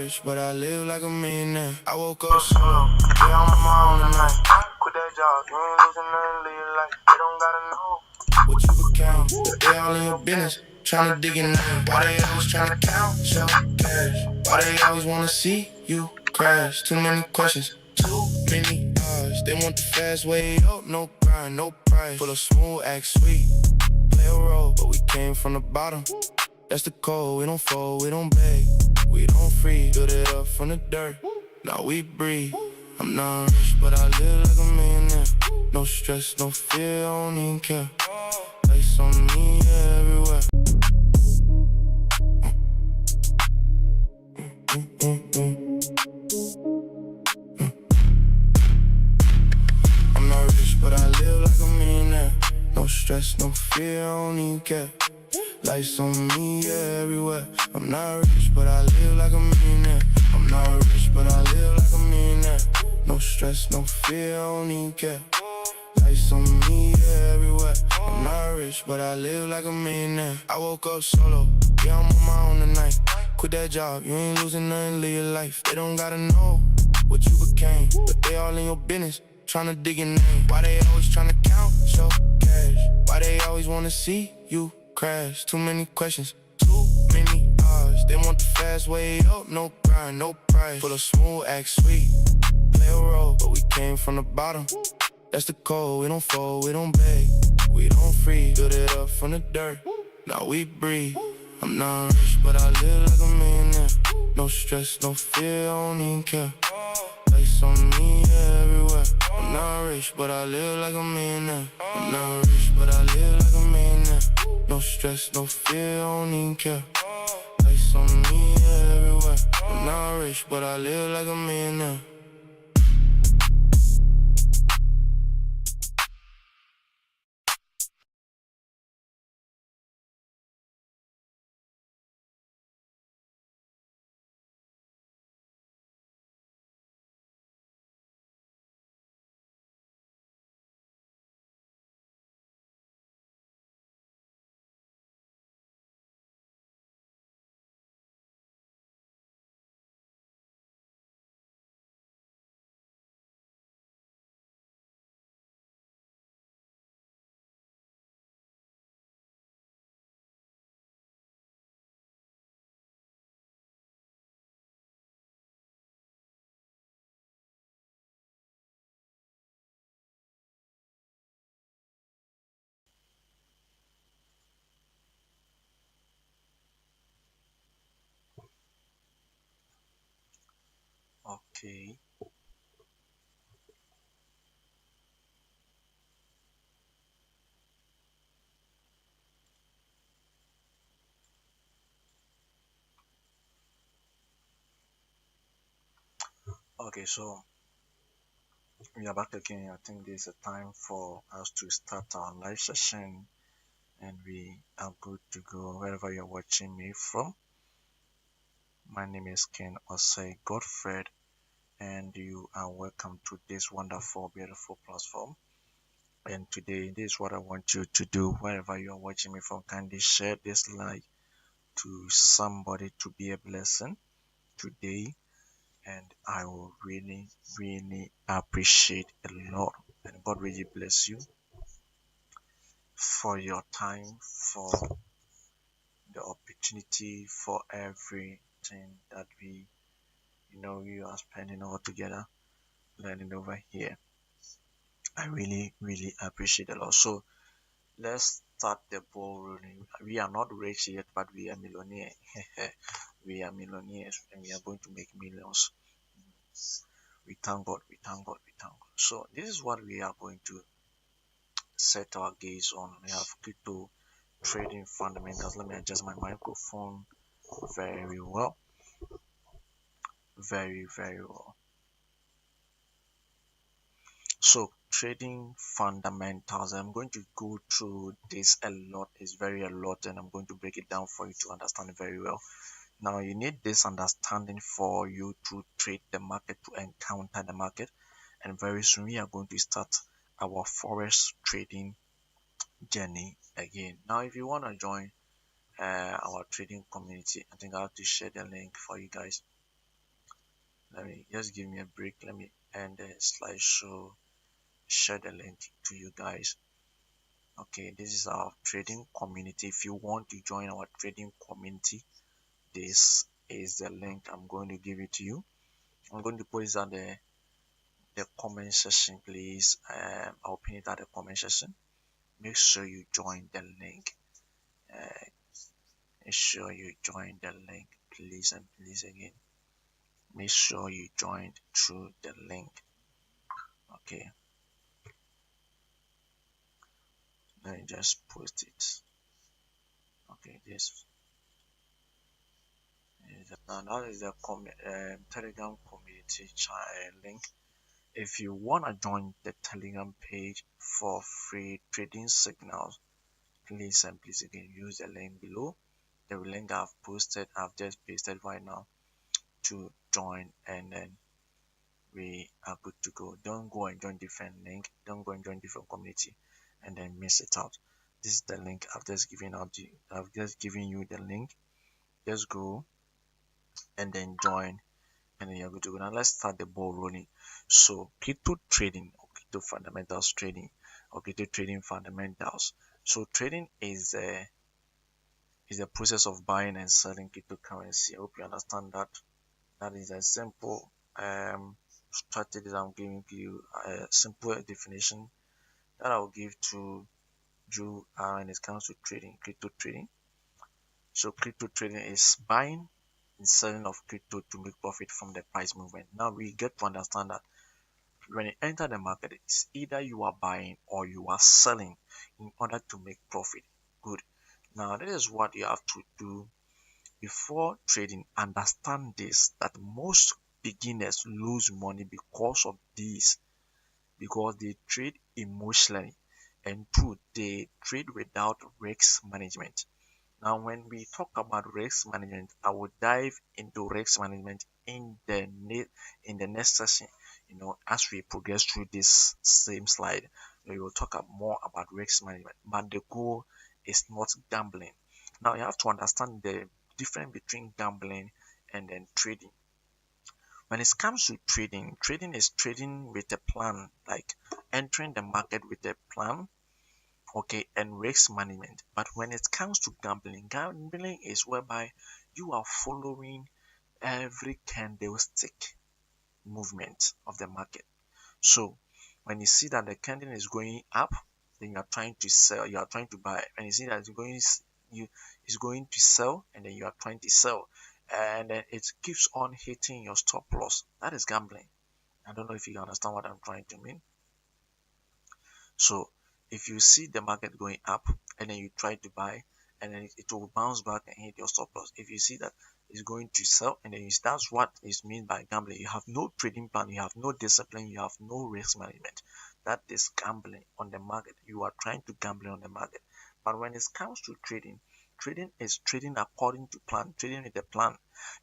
rich, but I live like a millionaire. I woke up solo, yeah, I'm on my own tonight. Quit that job, you ain't losing nothing, live your life. They don't gotta know what you became, but they all in your business. Tryna dig in there. Why they always tryna count your cash? Why they always wanna see you crash? Too many questions, too many eyes. They want the fast way up, no grind, no price. Full of smooth, act sweet, play a role, but we came from the bottom. That's the code, we don't fold, we don't beg, we don't freeze. Build it up from the dirt, now we breathe. I'm not rich, but I live like a millionaire. No stress, no fear, I don't even care. Lights on me, yeah, everywhere. I'm not rich, but I live like a millionaire. No stress, no fear, I don't even care. Lights on me, yeah, everywhere. I'm not rich, but I live like a millionaire. I'm not rich, but I live like a millionaire. No stress, no fear, I don't even care. Lights on me, yeah, everywhere. I'm not rich, but I live like a millionaire. I woke up solo, yeah, I'm on my own tonight. Quit that job, you ain't losing nothing, live your life. They don't gotta know what you became, but they all in your business, tryna dig in there. Why they always tryna count your cash? Why they always wanna see you crash? Too many questions, too many eyes. They want the fast way up, no grind, no price. Full of smooth, act sweet, play a role, but we came from the bottom. That's the code, we don't fold, we don't beg, we don't freeze. Build it up from the dirt, now we breathe. I'm not rich, but I live like a millionaire. No stress, no fear, I don't even care. Lights on me, yeah, everywhere. I'm not rich, but I live like a millionaire. I'm not rich, but I live like a millionaire. No stress, no fear, I don't even care. Lights on me, yeah, everywhere. I'm not rich, but I live like a millionaire. Okay. Okay, so we are back again. I think this is a time for us to start our live session, and we are good to go wherever you're watching me from. My name is Ken Osei Godfred, and you are welcome to this wonderful, beautiful platform. And today, this is what I want you to do wherever you are watching me from. Kindly share this live to somebody to be a blessing today, and I will really, really appreciate a lot. And God really bless you for your time, for the opportunity, for everything that you are spending all together learning over here. I really, really appreciate a lot. So let's start the ball rolling. We are not rich yet, but we are millionaires. We are millionaires, and we are going to make millions. We thank God, we thank God, we thank God. So this is what we are going to set our gaze on. We have crypto trading fundamentals. Let me adjust my microphone very well. Very, very well. So trading fundamentals. I'm going to go through this a lot. It's very a lot, and I'm going to break it down for you to understand it very well. Now you need this understanding for you to trade the market, to encounter the market. And very soon we are going to start our forex trading journey again. Now if you want to join our trading community, I think I have to share the link for you guys. Let me just give me a break. Let me end the slideshow, share the link to you guys. Okay, this is our trading community. If you want to join our trading community, this is the link. I'm going to give it to you. I'm going to put it at the comment section, please. I'll pin it at the comment section. Make sure you join the link. Uh, Make sure you join the link, please and please again. Make sure you join through the link. Okay, let me just post it. Okay, this is now that is the Telegram community link. If you wanna join the Telegram page for free trading signals, please and please again use the link below. The link I've just pasted right now to join, and then we are good to go. Don't go and join different link, don't go and join different community and then miss it out. This is the link I've just given out to you. I've just given you the link. Just go and then join, and then you're good to go. Now let's start the ball rolling. So crypto trading or crypto fundamentals trading or crypto trading fundamentals. So trading is the process of buying and selling cryptocurrency. I hope you understand that. That is a simple strategy that I'm giving you, a simple definition that I'll give to you when it comes to trading, crypto trading. So crypto trading is buying and selling of crypto to make profit from the price movement. Now we get to understand that when you enter the market, it's either you are buying or you are selling in order to make profit. Good. Now that is what you have to do before trading. Understand this, that most beginners lose money because of this, because they trade emotionally, and two, they trade without risk management. Now, when we talk about risk management, I will dive into risk management in the next session. As we progress through this same slide, we will talk more about risk management. But the goal is not gambling. Now, you have to understand the difference between gambling and then trading. When it comes to trading, trading is trading with a plan, like entering the market with a plan, okay, and risk management. But when it comes to gambling, gambling is whereby you are following every candlestick movement of the market. So when you see that the candle is going up, then you are trying to sell, you are trying to buy. When you see that it's going to sell, and then you are trying to sell, and then it keeps on hitting your stop loss. That is gambling. I don't know if you understand what I'm trying to mean. So if you see the market going up and then you try to buy, and then it will bounce back and hit your stop loss. If you see that it's going to sell, and then that's what is mean by gambling. You have no trading plan, you have no discipline, you have no risk management. That is gambling on the market. You are trying to gamble on the market. But when it comes to trading, trading is trading according to plan, trading with a plan.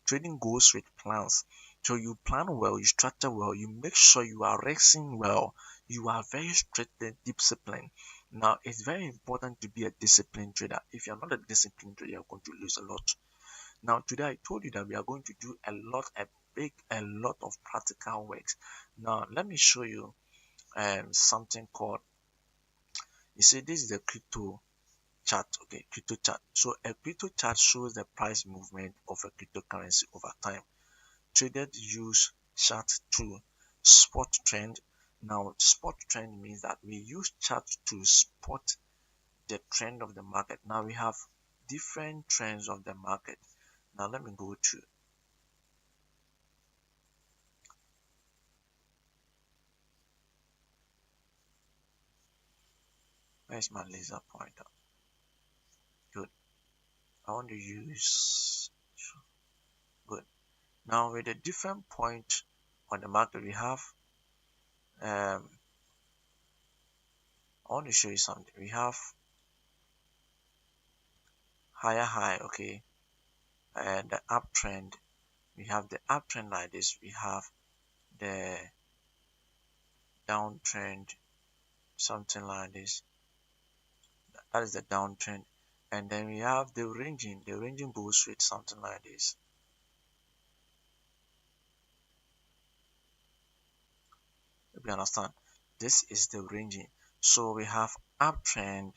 Trading goes with plans. So you plan well, you structure well, you make sure you are risking well, you are very strict and disciplined. Now, it's very important to be a disciplined trader. If you're not a disciplined trader, you're going to lose a lot. Now, today I told you that we are going to do a lot of practical works. Now, let me show you something called, you see, this is the crypto chart. Okay, crypto chart. So a crypto chart shows the price movement of a cryptocurrency over time. Traders use chart to spot trend. Now, spot trend means that we use chart to spot the trend of the market. Now we have different trends of the market. Now let me go to, where's my laser pointer? Good. I want to use, good. Now with the different point on the market we have, I want to show you something. We have higher high, okay, and the uptrend. We have the uptrend like this. We have the downtrend, something like this. That is the downtrend. And then we have the ranging. The ranging goes with something like this. You understand? This is the ranging. So we have uptrend,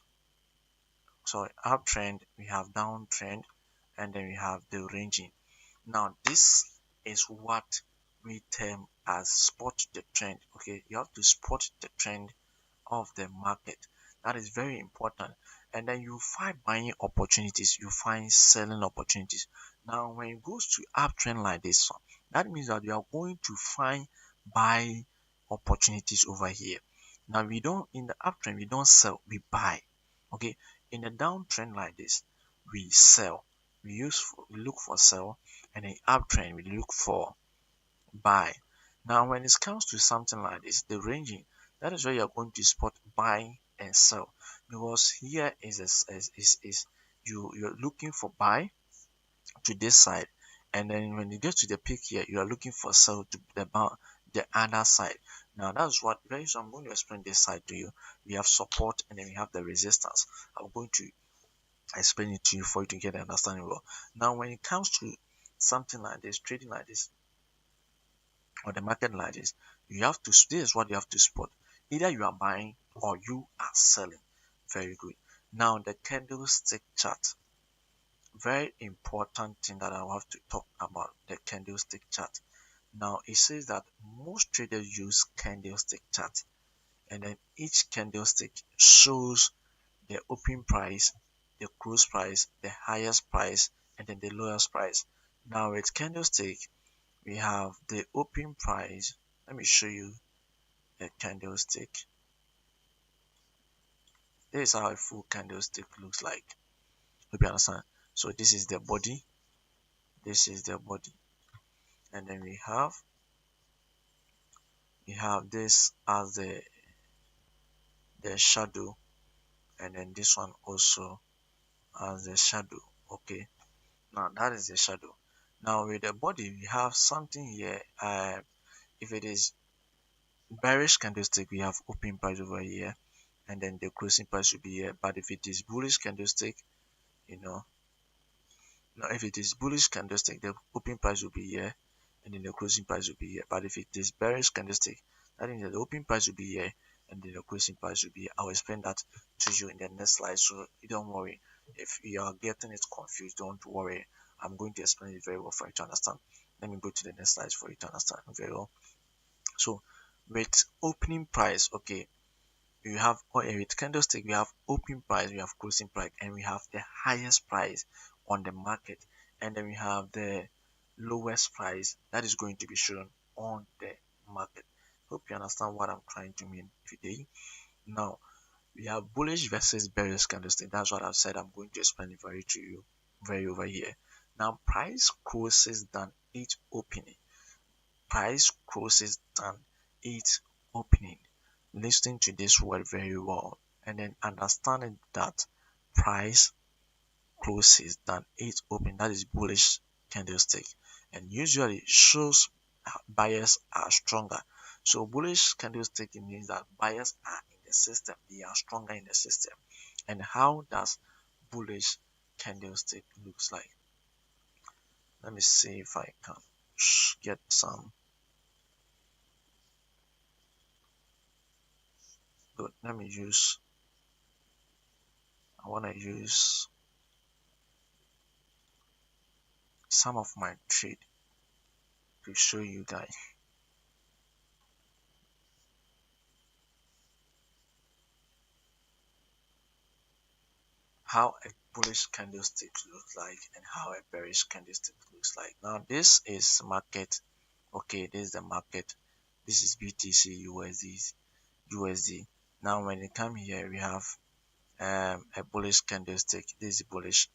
uptrend, we have downtrend, and then we have the ranging. Now this is what we term as spot the trend. Okay, you have to spot the trend of the market. That is very important. And then you find buying opportunities, you find selling opportunities. Now, when it goes to uptrend like this one, that means that you are going to find buy opportunities over here. Now, we don't in the uptrend, we don't sell, we buy. Okay, in a downtrend like this, we sell. We look for sell, and in uptrend, we look for buy. Now, when it comes to something like this, the ranging, that is where you're going to spot buy and sell. Because here is you're looking for buy to this side, and then when you get to the peak here, you are looking for sell to the other side. Now that's what very so I'm going to explain this side to you. We have support and then we have the resistance. I'm going to explain it to you for you to get an understanding well. Now when it comes to something like this, trading like this, or the market like this, you have to this is what you have to spot. Either you are buying or you are selling. Very good. Now the candlestick chart. Very important thing that I have to talk about the candlestick chart. Now it says that most traders use candlestick chart, and then each candlestick shows the open price, the close price, the highest price, and then the lowest price. Now with candlestick, we have the open price. Let me show you a candlestick. This is how a full candlestick looks like. Hope you understand. So this is the body, this is the body, and then we have this as the shadow, and then this one also as the shadow. Okay, now that is the shadow. Now with the body, we have something here. If it is bearish candlestick, we have open price over here, and then the closing price should be here. But if it is bullish candlestick, you know, now if it is bullish candlestick, the open price will be here, and then the closing price will be here. But if it is bearish candlestick, that means that the open price will be here, and then the closing price will be here. I'll explain that to you in the next slide, so you don't worry. If you are getting it confused, don't worry. I'm going to explain it very well for you to understand. Let me go to the next slide for you to understand very well. So with opening price, okay, we have with candlestick, we have open price, we have closing price, and we have the highest price on the market, and then we have the lowest price that is going to be shown on the market. Hope you understand what I'm trying to mean today. Now we have bullish versus bearish candlestick. That's what I've said. I'm going to explain it very to you very over here. Now price closes than each opening. Price closes than each opening. Listening to this word very well, and then understanding that price closes than each open, that is bullish candlestick, and usually shows buyers are stronger. So bullish candlestick means that buyers are in the system, they are stronger in the system. And how does bullish candlestick looks like? Let me see if I can get some good. Let me use, I want to use some of my trade to show you guys how a bullish candlestick looks like and how a bearish candlestick looks like. Now this is market. Okay, this is the market. This is BTC USD. Now when you come here, we have a bullish candlestick. This is bullish.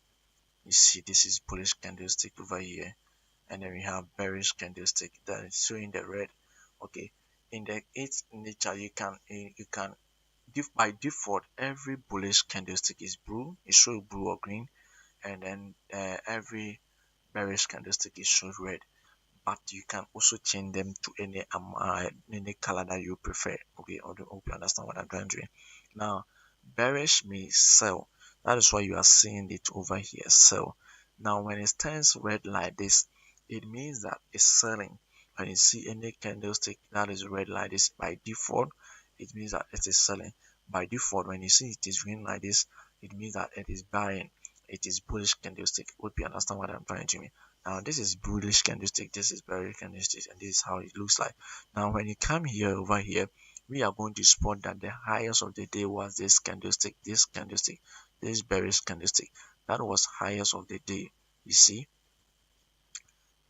You see, this is bullish candlestick over here, and then we have bearish candlestick that is showing the red. Okay, in the its nature, you can by default every bullish candlestick is blue, it shows blue or green, and then every bearish candlestick is shown red. But you can also change them to any color that you prefer. Okay, I hope you understand what I'm trying to do. Now bearish means sell. That is why you are seeing it over here, sell. Now when it turns red like this, it means that it's selling. when you see any candlestick that is red like this, by default it means that it is selling. By default, when you see it is green like this, it means that it is buying. It is bullish candlestick. Would you understand what I'm trying to mean? Now this is bullish candlestick, this is bearish candlestick, and this is how it looks like. Now when you come here over here, we are going to spot that the highest of the day was this candlestick, this bearish candlestick. That was highest of the day. You see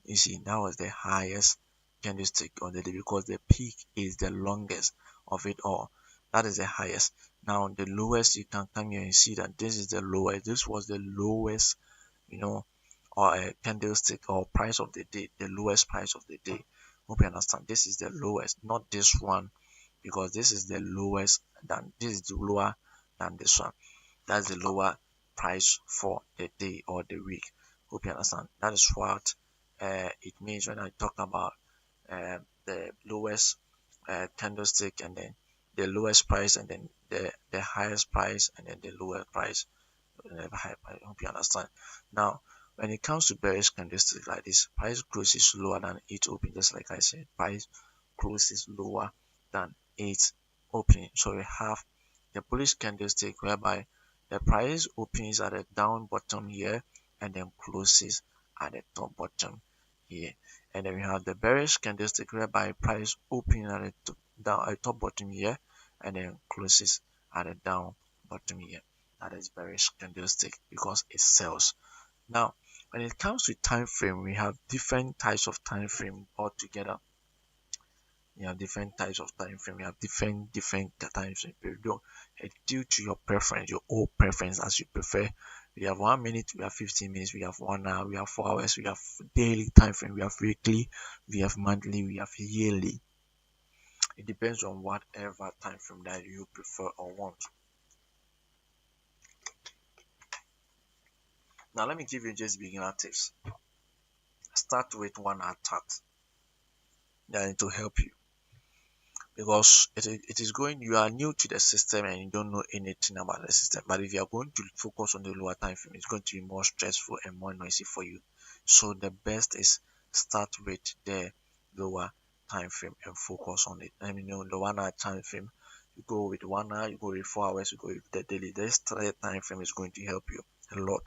that was the highest candlestick on the day, because the peak is the longest of it all. That is the highest. Now the lowest, you can come here and see that this is the lowest. This was the lowest, or a candlestick or price of the day, the lowest price of the day. Hope you understand. This is the lowest, not this one, because this is the lowest than this is the lower than this one. That's the lower price for the day or the week. Hope you understand. That is what it means when I talk about the lowest candlestick, and then the lowest price, and then the highest price, and then the lower price. I hope you understand. Now, when it comes to bearish candlestick like this, price closes lower than it open. Just like I said, price closes lower than its opening. So we have the bullish candlestick whereby the price opens at the down bottom here and then closes at the top bottom here. And then we have the bearish candlestick whereby price opens at the top bottom here and then closes at the down bottom here. That is bearish candlestick because it sells. Now when it comes to time frame, we have different types of time frame altogether. We have different types of time frame. We have different time frame period. It's due to your preference, your own preference, as you prefer. We have 1 minute, we have 15 minutes, we have 1 hour, we have 4 hours, we have daily time frame, we have weekly, we have monthly, we have yearly. It depends on whatever time frame that you prefer or want. Now let me give you just beginner tips. Start with 1 hour chart. That to help you, because it is going, you are new to the system and you don't know anything about the system. But if you are going to focus on the lower time frame, it's going to be more stressful and more noisy for you. So the best is start with the lower time frame and focus on it. The 1 hour time frame, you go with 1 hour, you go with 4 hours, you go with the daily. This time frame is going to help you a lot,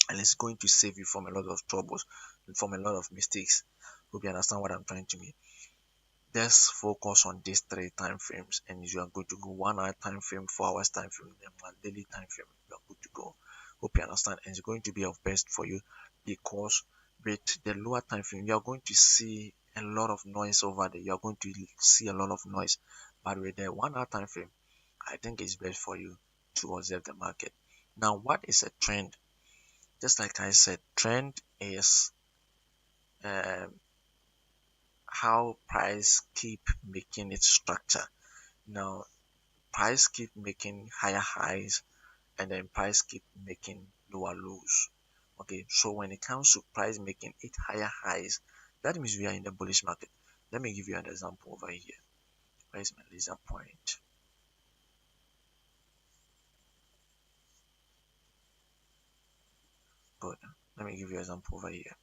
and it's going to save you from a lot of troubles, from a lot of mistakes. Hope you understand what I'm trying to mean. Just focus on these 3 time frames, and you are going to go 1 hour time frame, 4 hours time frame, and 1 daily time frame. You are good to go. Hope you understand, and it's going to be of best for you, because with the lower time frame, you are going to see a lot of noise over there. You are going to see a lot of noise, but with the 1 hour time frame, I think it's best for you to observe the market. Now, what is a trend? Just like I said, trend is how price keep making its structure. Now price keep making higher highs, and then price keep making lower lows. Okay, so when it comes to price making it higher highs, that means we are in the bullish market. Let me give you an example over here. Where is my laser point? Good. Let me give you an example over here.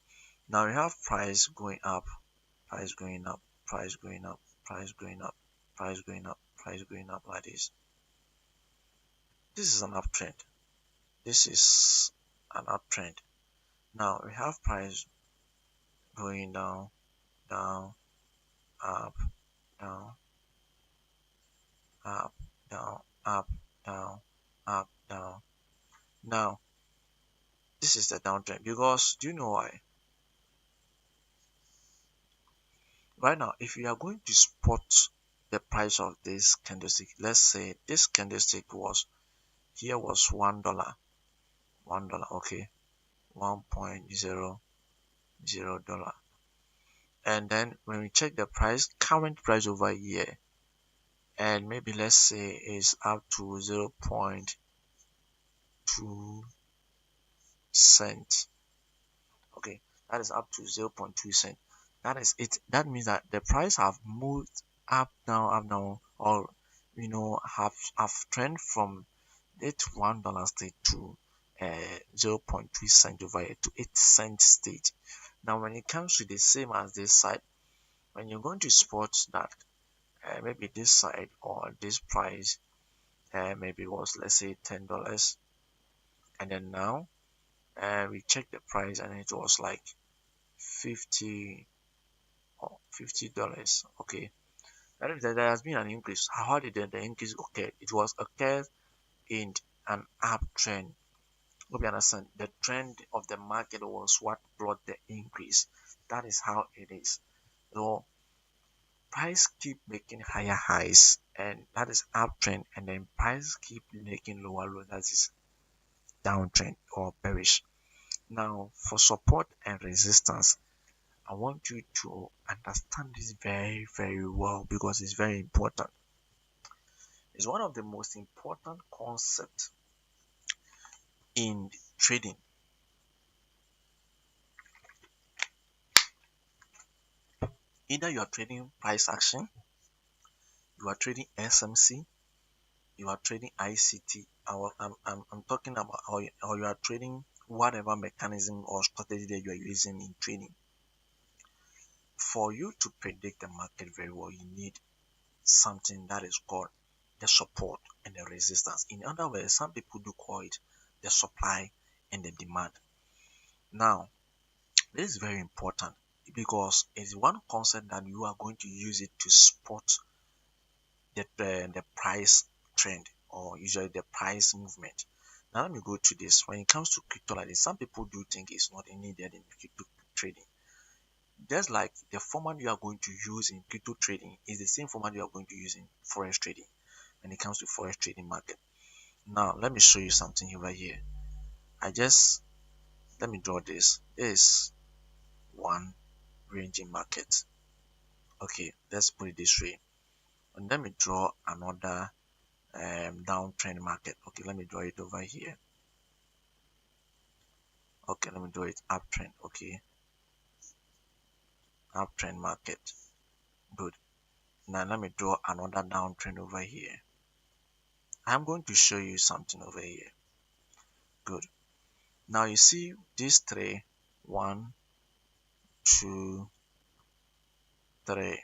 Now we have price going up, price going up, price going up, price going up, price going up, price going up like this. This is an uptrend. This is an uptrend. Now we have price going down, down, up, down, up, down, up, down, up, down. Now this is the downtrend, because do you know why? Right now, if you are going to spot the price of this candlestick, let's say this candlestick was here was $1, okay, $1.00, and then when we check the price, current price over here, and maybe let's say is up to 0.2 cents. Okay, that is up to 0.2 cents. That is it. That means that the price have moved up down, or have trend from it $1 state to 0.2 cent over here to 8 cent stage. Now when it comes to the same as this side, when you're going to spot that maybe this side or this price maybe was, let's say, $10, and then now we check the price and it was like 50 or $50. Okay, that is that there has been an increase. How did the increase occur? It was occurred in an uptrend. Hope you understand. The trend of the market was what brought the increase. That is how it is. So price keep making higher highs, and that is uptrend, and then price keep making lower lows. That is downtrend or bearish. Now for support and resistance, I want you to understand this very, very well because it's very important. It's one of the most important concepts in trading. Either you are trading price action, you are trading SMC, you are trading ICT. I'm talking about, or you are trading whatever mechanism or strategy that you are using in trading. For you to predict the market very well, you need something that is called the support and the resistance. In other words, some people do call it the supply and the demand. Now, this is very important because it's one concept that you are going to use it to spot the price trend or usually the price movement. Now let me go to this. When it comes to crypto like this, some people do think it's not needed in crypto trading. Just like the format you are going to use in crypto trading is the same format you are going to use in forex trading when it comes to forex trading market. Now let me show you something over here. Let me draw this. This is one ranging market. Okay, let's put it this way. And let me draw another downtrend market. Okay, let me draw it over here. Okay, let me draw it uptrend. Okay, uptrend market. Good. Now let me draw another downtrend over here. I'm going to show you something over here. Good. Now you see these three, 1, 2, 3.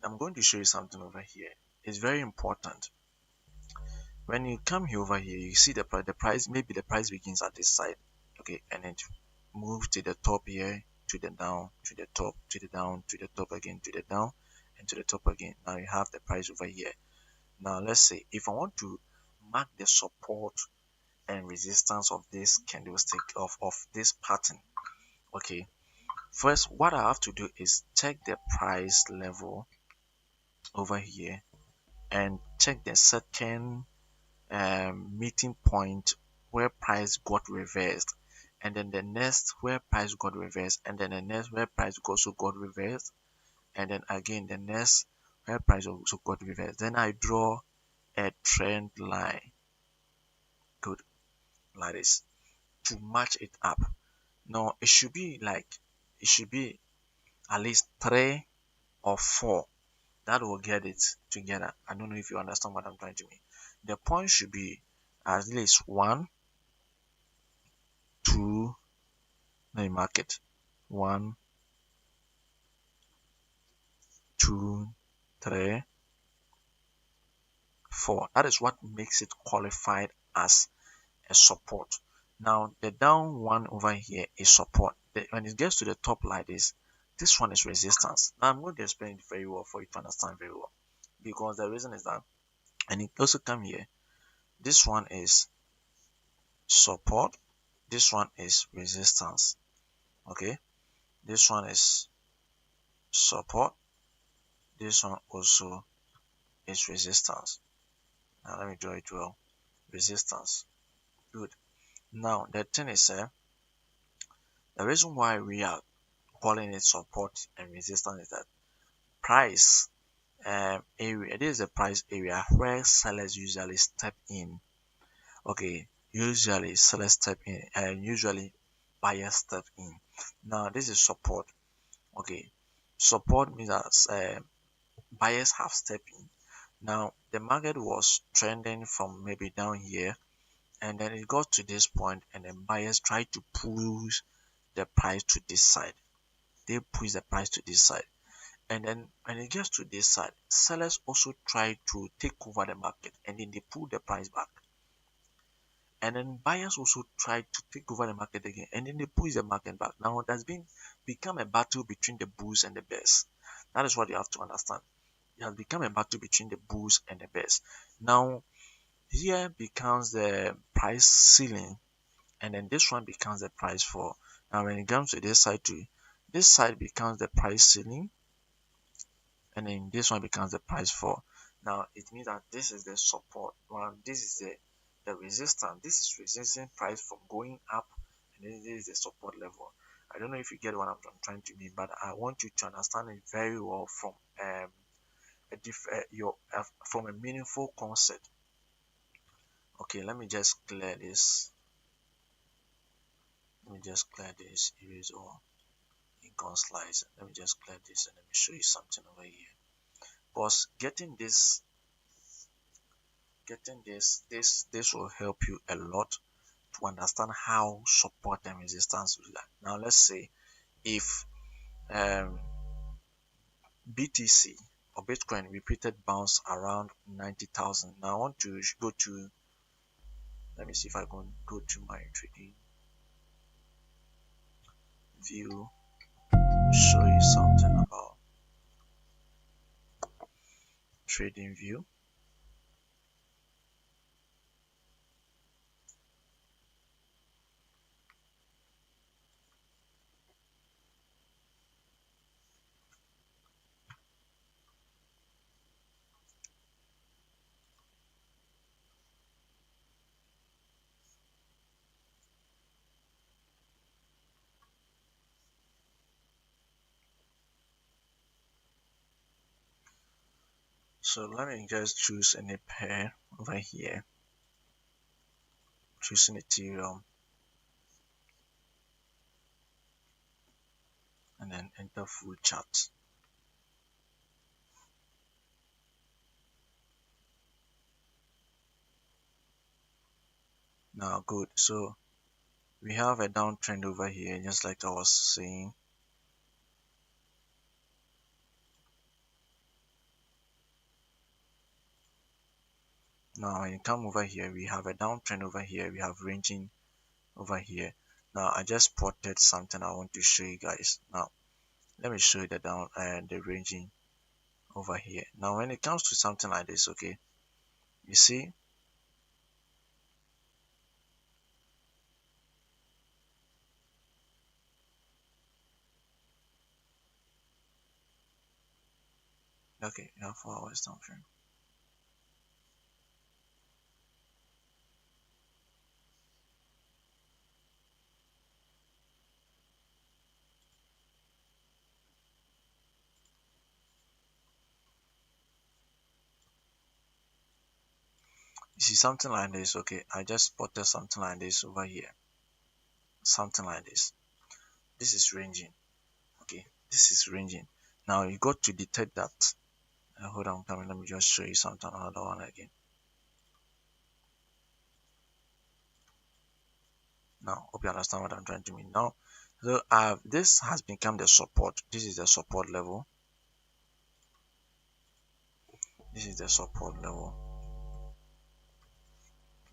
I'm going to show you something over here. It's very important. When you come here over here, you see the price, maybe the price begins at this side. Okay, and it moves to the top here, to the down, to the top, to the down, to the top again, to the down, and to the top again. Now you have the price over here. Now let's say if I want to mark the support and resistance of this candlestick of this pattern, okay, first what I have to do is check the price level over here and check the second meeting point where price got reversed, and then the next where price got reversed, and then the next where price also got reversed, and then again the next where price also got reversed. Then I draw a trend line. Good. Like this to match it up. Now it should be at least 3 or 4 that will get it together. I don't know if you understand what I'm trying to mean. The point should be at least 1, 2, let me mark it, 1, 2, 3, 4. That is what makes it qualified as a support. Now the down one over here is support. When it gets to the top like this one is resistance. Now I'm going to explain it very well for you to understand very well, because the reason is that, and it also come here, this one is support, this one is resistance. Okay, this one is support, this one also is resistance. Now let me draw it well. Resistance. Good. Now the thing is the reason why we are calling it support and resistance is that price area, this is a price area where sellers usually step in. Okay, usually sellers step in and usually buyers step in. Now this is support. Okay, support means that buyers have stepped in. Now the market was trending from maybe down here, and then it got to this point, and then buyers tried to push the price to this side. they push the price to this side. And then when it gets to this side, sellers also try to take over the market, and then they pull the price back. And then buyers also try to take over the market again, and then they push the market back. Now there's been become a battle between the bulls and the bears. That is what you have to understand. It has become a battle between the bulls and the bears. Now here becomes the price ceiling, and then this one becomes the price floor. Now when it comes to this side too, this side becomes the price ceiling, and then this one becomes the price floor. Now it means that this is the support. Well, this is the resistance. This is resisting price from going up, and then this is the support level. I don't know if you get what I'm trying to mean, but I want you to understand it very well from from a meaningful concept. Okay, let me just clear this. Let me just clear this. Erase all icon slides. Let me just clear this and let me show you something over here. Because this will help you a lot to understand how support and resistance will like. Now let's say if BTC or Bitcoin repeated bounce around 90,000. Now I want to go to, let me see if I can go to my trading view, show you something about trading view. So let me just choose any pair over here, choosing Ethereum, and then enter full chart. Now good, so we have a downtrend over here, just like I was saying. Now when you come over here, we have a downtrend over here, we have ranging over here. Now I just spotted something I want to show you guys. Now let me show you the down and the ranging over here. Now when it comes to something like this, okay, you see okay, you have 4 hours time frame. You see something like this, okay, I just spotted something like this over here, something like this. This is ranging, okay, this is ranging. Now you got to detect that. Hold on, coming, let me just show you something, another one again. Now hope you understand what I'm trying to mean. Now so this has become the support. This is the support level. This is the support level.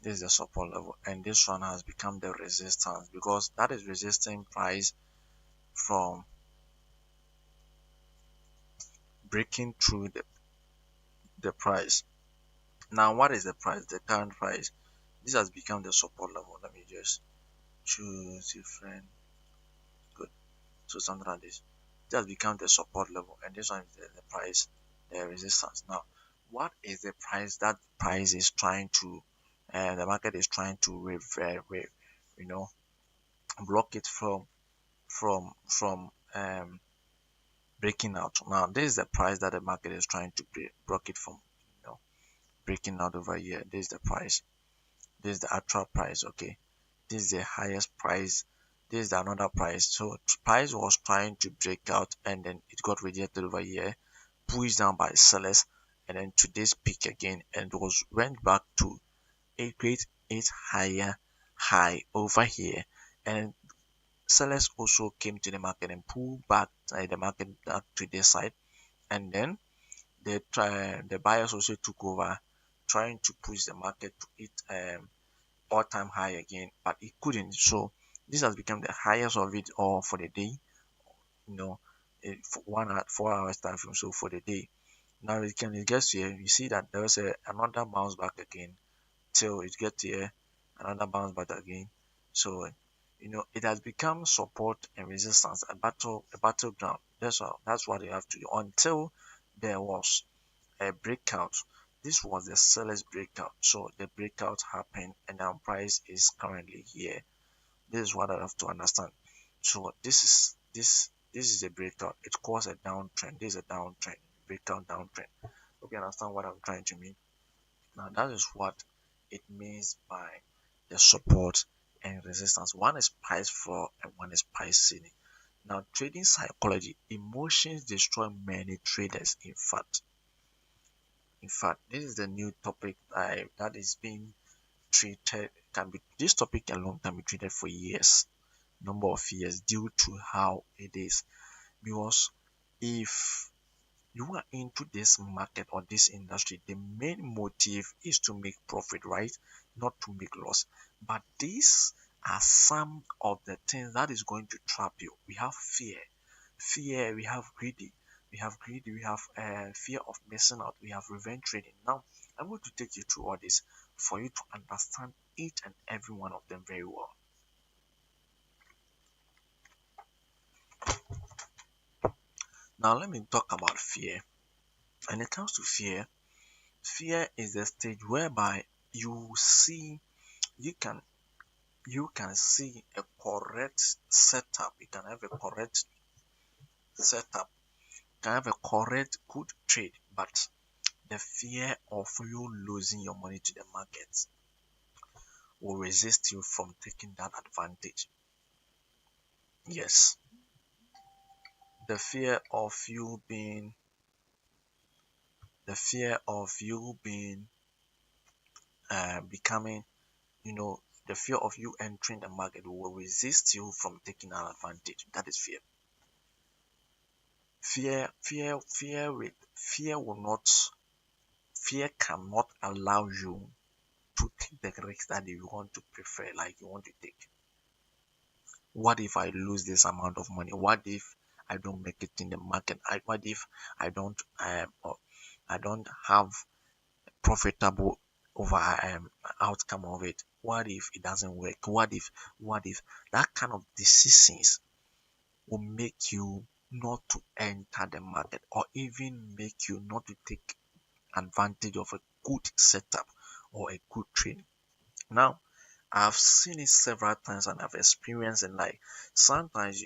This is the support level, and this one has become the resistance, because that is resisting price from breaking through the price. Now what is the price? The current price. This has become the support level. Let me just choose different. Good. So something like this. This has become the support level, and this one is the price, the resistance. Now what is the price? That price is trying to the market is trying to you know, block it from breaking out. Now this is the price that the market is trying to block it from, you know, breaking out over here. This is the price. This is the actual price. Okay, this is the highest price. This is another price. So price was trying to break out, and then it got rejected over here, pushed down by sellers, and then to this peak again, and was went back to a great higher high over here, and sellers also came to the market and pulled back the market back to their side, and then the buyers also took over, trying to push the market to its all-time high again, but it couldn't. So this has become the highest of it all for the day. You know, for 1 hour, 4 hours time frame. So for the day, now it gets here. You see that there was another bounce back again till it gets here, another bounce back again. So it has become support and resistance, a battleground. That's what you have to do until there was a breakout. This was the seller's breakout. So the breakout happened and our price is currently here. This is what I have to understand. So this is a breakout. It caused a downtrend. This is a downtrend, breakout downtrend. Hope you understand what I'm trying to mean. Now that is what it means by the support and resistance. One is price floor and one is price ceiling. Now trading psychology, emotions destroy many traders. In fact, this is the new topic that is being treated. Can be this topic alone can be treated for years, number of years, due to how it is. Because if you are into this market or this industry, the main motive is to make profit, right? Not to make loss. But these are some of the things that is going to trap you. We have fear, we have greedy, we have fear of missing out, we have revenge trading. Now, I'm going to take you through all this for you to understand each and every one of them very well. Now, let me talk about fear. When it comes to fear is the stage whereby you can you can see a correct setup. You can have a correct setup, you can have a correct good trade, but the fear of you losing your money to the market will resist you from taking that advantage. Yes, the fear of you being the fear of you being becoming, you know, the fear of you entering the market will resist you from taking an advantage. That is fear. Fear will not, fear cannot allow you to take the risk that you want to prefer, like you want to take. What if I lose this amount of money? What if I don't make it in the market? What if I don't have profitable over outcome of it? What if it doesn't work? What if that kind of decisions will make you not to enter the market, or even make you not to take advantage of a good setup or a good trade? Now, I've seen it several times and I've experienced it. Like sometimes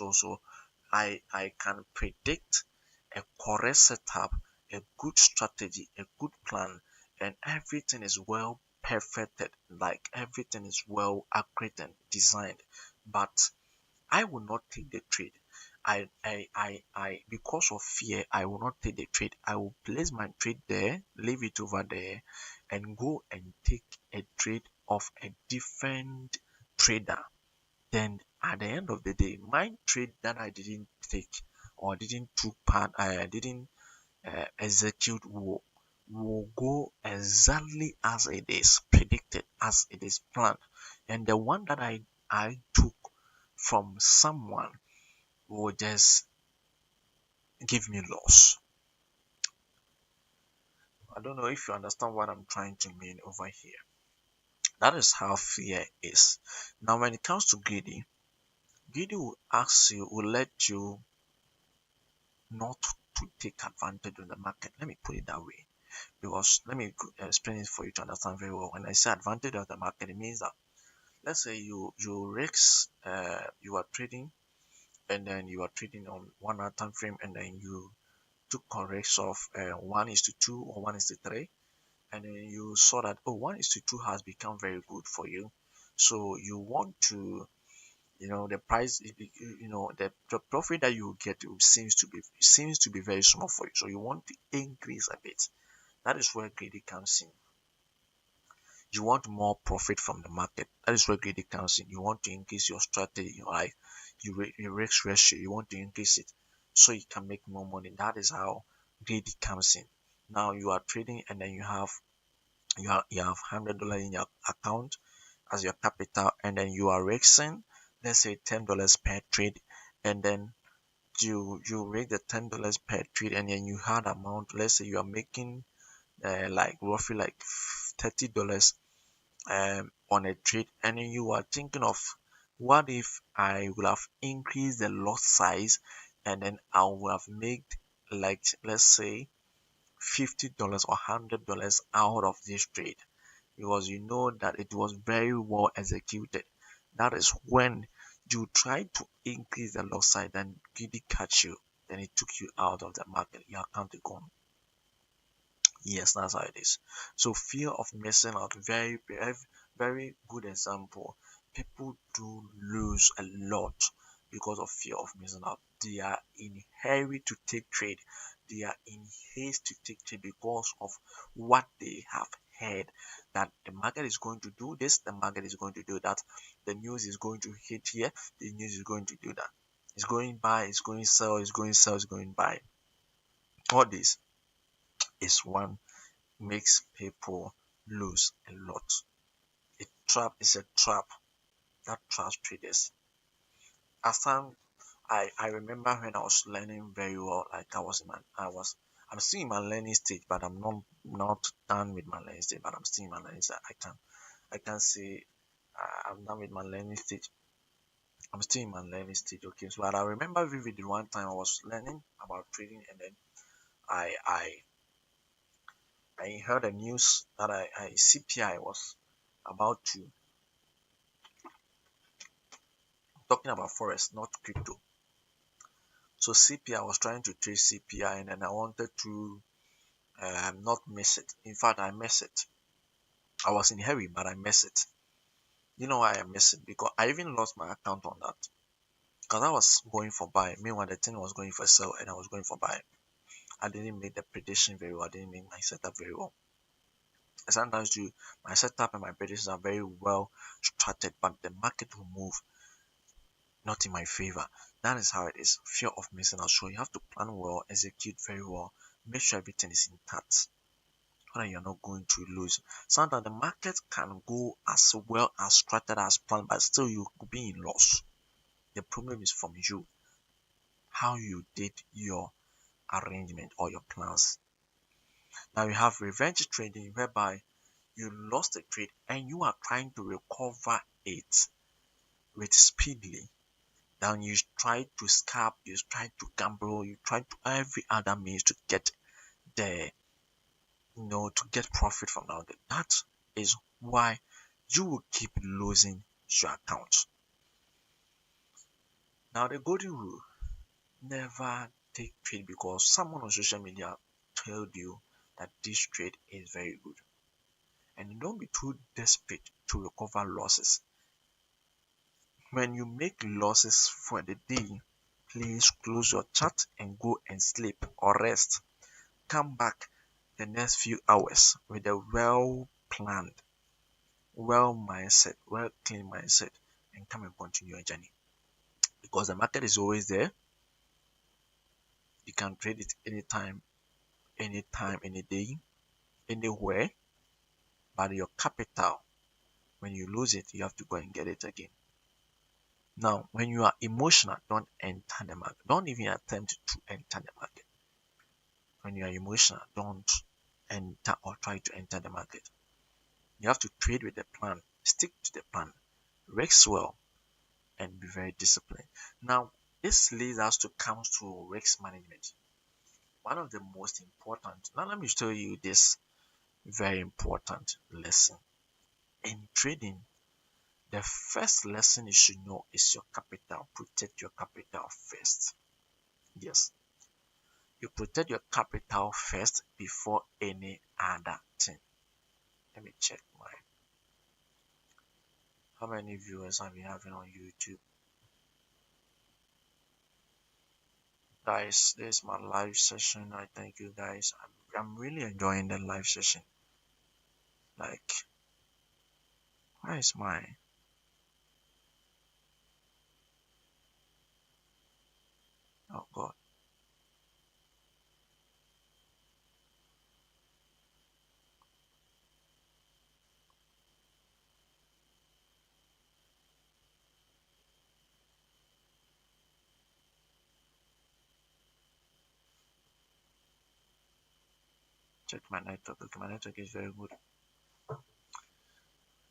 also I can predict a correct setup, a good strategy, a good plan, and everything is well perfected, like everything is well accurate and designed. But I will not take the trade. Because of fear, I will not take the trade. I will place my trade there, leave it over there, and go and take a trade of a different trader. Then at the end of the day, my trade that I didn't take or didn't took part, I didn't execute will go exactly as it is predicted, as it is planned, and the one that I took from someone will just give me loss. I don't know if you understand what I'm trying to mean over here. That is how fear is. Now, when it comes to greedy will let you not to take advantage of the market. Let me put it that way. Because let me explain it for you to understand very well. When I say advantage of the market, it means that, let's say you risk you are trading, and then you are trading on 1 hour time frame, and then you took a risk of 1:2 or 1:3, and then you saw that, oh, 1:2 has become very good for you, so you want to, the price, the profit that you get seems to be very small for you, so you want to increase a bit. That is where greedy comes in. You want more profit from the market. That is where greedy comes in. You want to increase your strategy, like your risk ratio. You want to increase it so you can make more money. That is how greedy comes in. Now you are trading, and then you have $100 in your account as your capital, and then you are risking, let's say $10 per trade, and then you rake the $10 per trade, and then you had amount. Let's say you are making like roughly like $30 on a trade, and then you are thinking of, what if I would have increased the lot size, and then I would have made, like, let's say $50 or $100 out of this trade, because you know that it was very well executed. That is when you try to increase the lot size, then greedy catch you, then it took you out of the market. Your account is gone. Yes, that's how it is. So fear of missing out, very, very, very good example. People do lose a lot because of fear of missing out. They are in hurry to take trade. They are in haste to take trade because of what they have heard, that the market is going to do this, the market is going to do that, the news is going to hit here, the news is going to do that. It's going buy, it's going sell, it's going sell, it's going buy. All this is one makes people lose a lot. A trap is a trap that traps traders. As time, I remember when I was learning very well, like I'm still in my learning stage, but I'm not done with my learning stage, but I'm still in my learning stage. I can say I'm done with my learning stage. I'm still in my learning stage, okay. So, but I remember vividly one time I was learning about trading, and then I I heard a news that CPI was about to, talking about forex, not crypto. So CPI, I was trying to trade CPI, and then I wanted to not miss it. In fact, I missed it. I was in a hurry, but I missed it. You know why I missed it? Because I even lost my account on that. Because I was going for buy. Meanwhile, the thing was going for sell, and I was going for buy. I didn't make the prediction very well. I didn't make my setup very well. And sometimes my setup and my predictions are very well structured, but the market will move not in my favor. That is how it is. Fear of missing out. So you have to plan well, execute very well, make sure everything is intact, so that you're not going to lose. Sometimes the market can go as well as structured as planned, but still you could be in loss. The problem is from you, how you did your arrangement or your plans. Now you have revenge trading, whereby you lost a trade and you are trying to recover it with speedily. Then you try to scalp, you try to gamble, you try to every other means to get the, to get profit from now. That is why you will keep losing your account. Now the golden rule: never take trade because someone on social media told you that this trade is very good. And don't be too desperate to recover losses. When you make losses for the day, please close your chat and go and sleep or rest. Come back the next few hours with a well planned, well clean mindset, and come and continue your journey. Because the market is always there. You can trade it anytime, any day, anywhere. But your capital, when you lose it, you have to go and get it again. Now, when you are emotional, don't enter the market. Don't even attempt to enter the market. When you are emotional, don't enter or try to enter the market. You have to trade with the plan, stick to the plan, risk well, and be very disciplined. Now, this leads us to come to risk management. One of the most important. Now, let me show you this very important lesson. In trading, the first lesson you should know is your capital. Protect your capital first. Yes, you protect your capital first before any other thing. Let me check how many viewers are we having on YouTube. Guys, this is my live session. I thank you guys. I'm really enjoying the live session. Like, Where is my oh god? Check my network. Okay, my network is very good.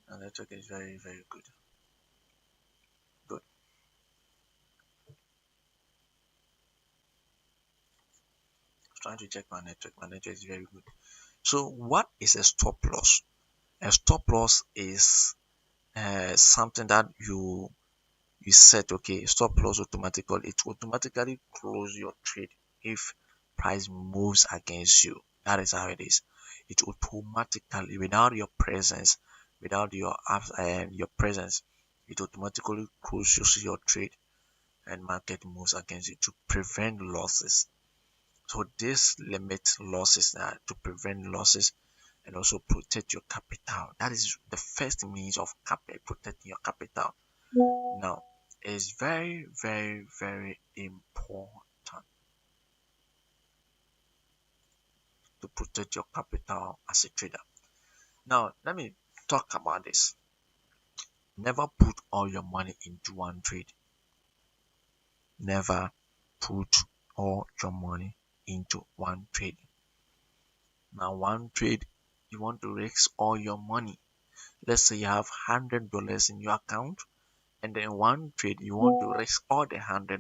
My network is very very good. Good. Trying to check my network. My network is very good. So what is a stop loss? A stop loss is something that you set. Okay, stop loss automatically. It automatically close your trade if price moves against you. That is how it is. It automatically, without your presence, without your presence, it automatically closes your trade and market moves against you to prevent losses. So this limits losses to prevent losses and also protect your capital. That is the first means of protecting your capital. Now, it's very, very, very important to protect your capital as a trader. Now, let me talk about this. Never put all your money into one trade. Never put all your money into one trade. Now, one trade, you want to risk all your money. Let's say you have $100 in your account, and then one trade you want to risk all the $100.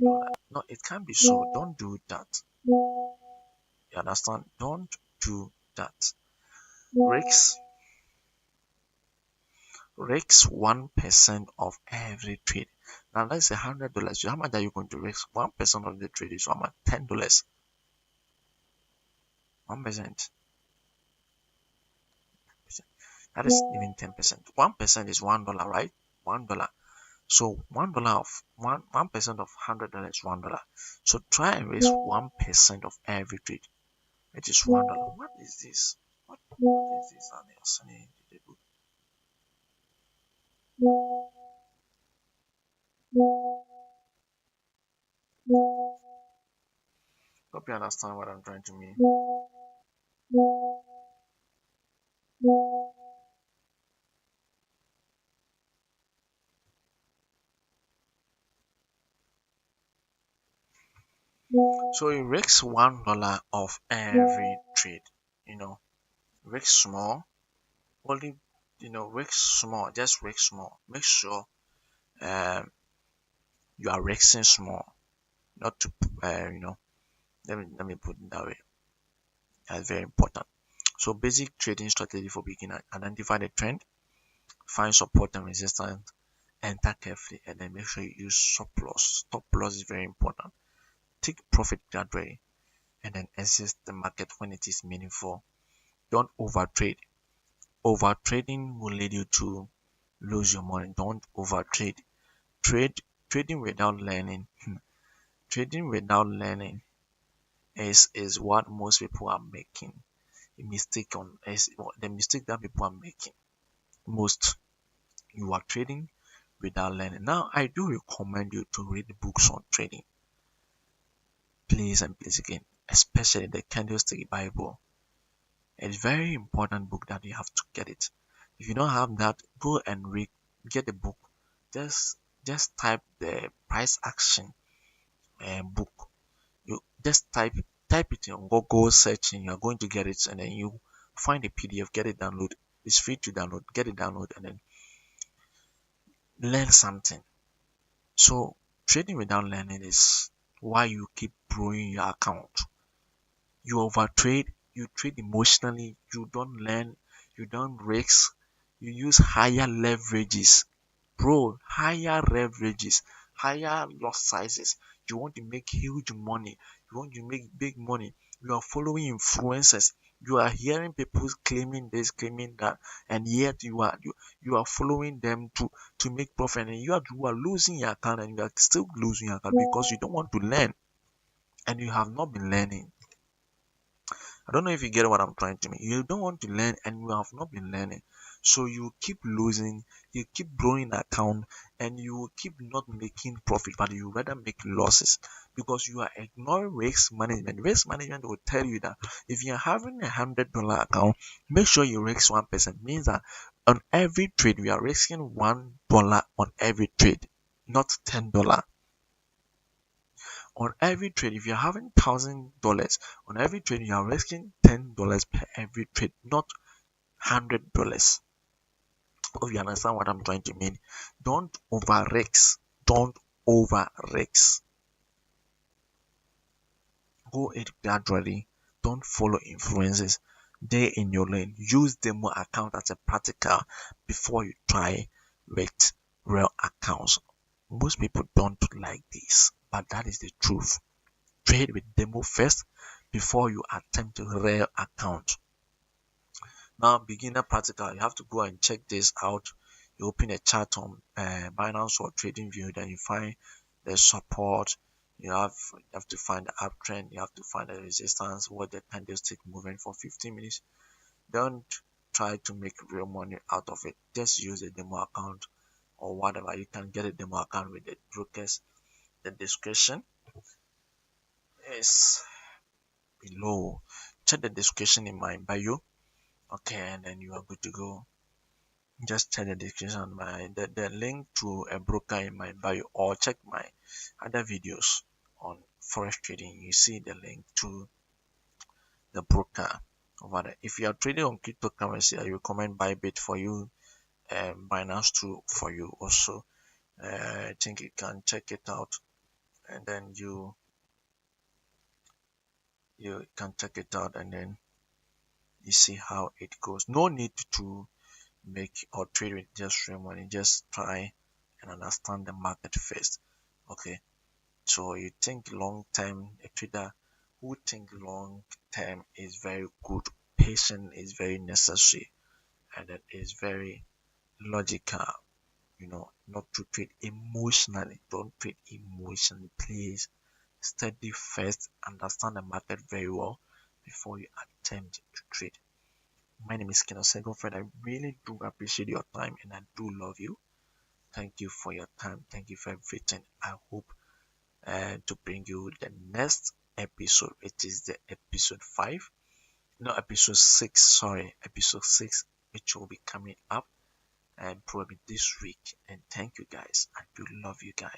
No, it can't be so. Don't do that. You understand? Don't do that. Risk risk 1% of every trade. Now let's say $100. How much are you going to risk? 1% of the trade is how much? $10. 1%. That is even 10%. 1% is $1, right? $1. So $1 of 1% of $100 is $1. So try and risk 1% of every trade. It is $1. What is this? What is this? Hope you understand what I'm trying to mean. So you risk $1 of every trade. You know, risk small. Only risk small. Just risk small. Make sure um you are risking small. Not to let me put it that way. That's very important. So basic trading strategy for beginner: identify the trend, find support and resistance, enter carefully, and then make sure you use stop loss. Stop loss is very important. Take profit gradually and then exit the market when it is meaningful. Don't overtrade. Overtrading will lead you to lose your money. Don't overtrade. Trading without learning. Trading without learning is what most people are making a mistake on. Is the mistake that people are making most. You are trading without learning. Now, I do recommend you to read books on trading. Please and please again, especially the Candlestick Bible. It's very important book that you have to get it. If you don't have that, go and read, get the book. Just type the price action book. You just type it in Google searching. You're going to get it, and then you find a PDF, get it download. It's free to download. Get it download, and then learn something. So trading without learning is why you keep growing your account. You overtrade, you trade emotionally, you don't learn, you don't risk, you use higher leverages. Bro, higher leverages, higher loss sizes. You want to make huge money, you want to make big money. You are following influencers. You are hearing people claiming this, claiming that, and yet you are following them to make profit, and you are losing your account, and you are still losing your account because you don't want to learn and you have not been learning. I don't know if you get what I'm trying to mean. You don't want to learn and you have not been learning. So you keep losing, you keep growing account and you keep not making profit, but you rather make losses because you are ignoring risk management. Risk management will tell you that if you're having $100 account, make sure you risk 1%. Means that on every trade, we are risking $1 on every trade, not $10. On every trade, if you're having $1,000 on every trade, you are risking $10 per every trade, not $100. If you understand what I'm trying to mean, don't over risk. Don't over risk. Go it gradually. Don't follow influences. Stay in your lane. Use demo account as a practical before you try with real accounts. Most people don't like this, but that is the truth. Trade with demo first before you attempt a real account. Now, beginner practical, you have to go and check this out. You open a chart on Binance or TradingView, then you find the support. You have to find the uptrend. You have to find the resistance. What the candlestick moving for 15 minutes. Don't try to make real money out of it. Just use a demo account or whatever. You can get a demo account with the brokers. The description is below. Check the description in my bio. Okay, and then you are good to go. Just check the description, the link to a broker in my bio, or check my other videos on forex trading. You see the link to the broker over there. If you are trading on cryptocurrency, I recommend Bybit for you and Binance too for you also. I think you can check it out, and then you can check it out, and then you see how it goes. No need to make or trade with just real money. Just try and understand the market first. Okay, so you think long term, a trader who think long term is very good. Patience is very necessary, and it is very logical. Not to trade emotionally. Don't trade emotionally, please. Study first, understand the market very well before you attempt to trade. My name is Kenneth Girlfriend. I really do appreciate your time and I do love you. Thank you for your time. Thank you for everything. I hope to bring you the next episode. It is the episode 5. No, episode 6. Sorry, episode 6, which will be coming up and probably this week. And thank you guys. I do love you guys.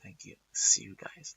Thank you. See you guys.